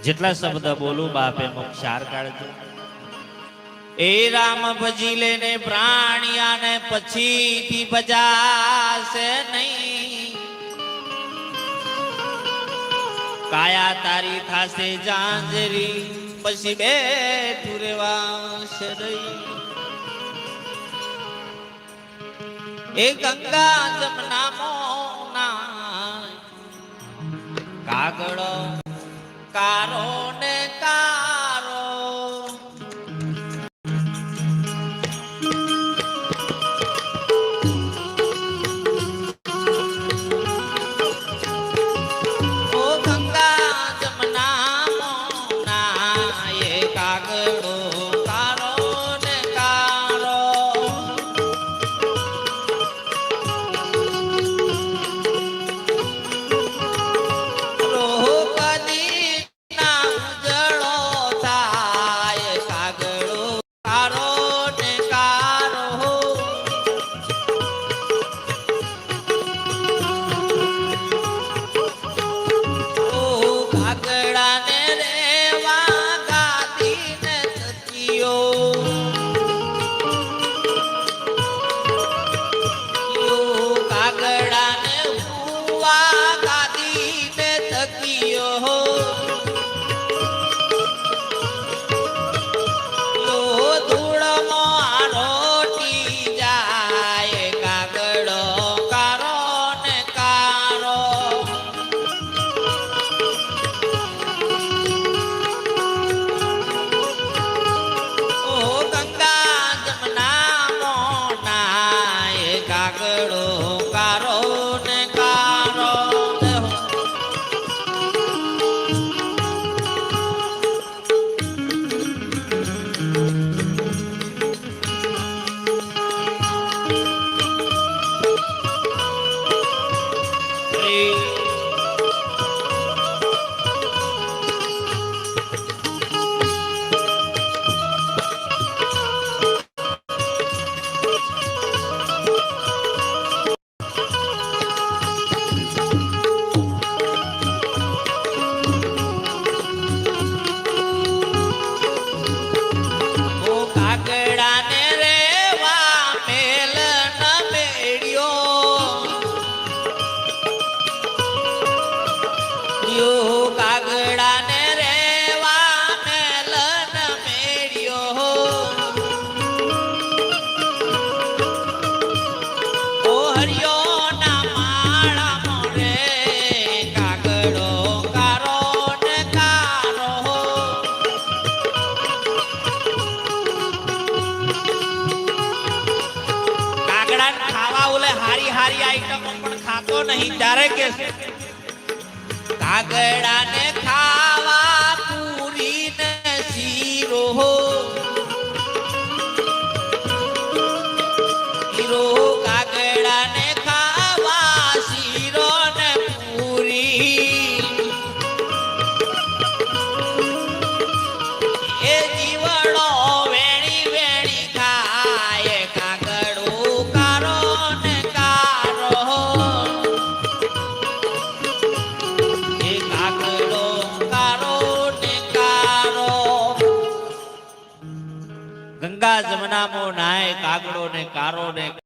જેટલા શબ્દ બોલું બાપે મોક્ષાર કાઢજો. એ રામ ભજી લેને પ્રાણિયાને પછીથી ભજાશે નહીં. કાયા તારી થાશે જાંજરી પછી બેઠું રેવાશે નહીં. એ ગંગા જમના મોના કાગળો કારો ને કારો ઓ ગંગા જમના મોના એ કાગળો કારો ને કારો હારી આઈટમો પણ ખાતો નહીં ત્યારે કે કાગડા ને ખાવા પૂરી ને શીરો હીરો કાગડા ને ખાવા શીરો ને પૂરી એ જીવડો વેણી વેણી ખાય કાગડો કારો ને ગંગા જમના મો નાય કાગડો ને કારો ને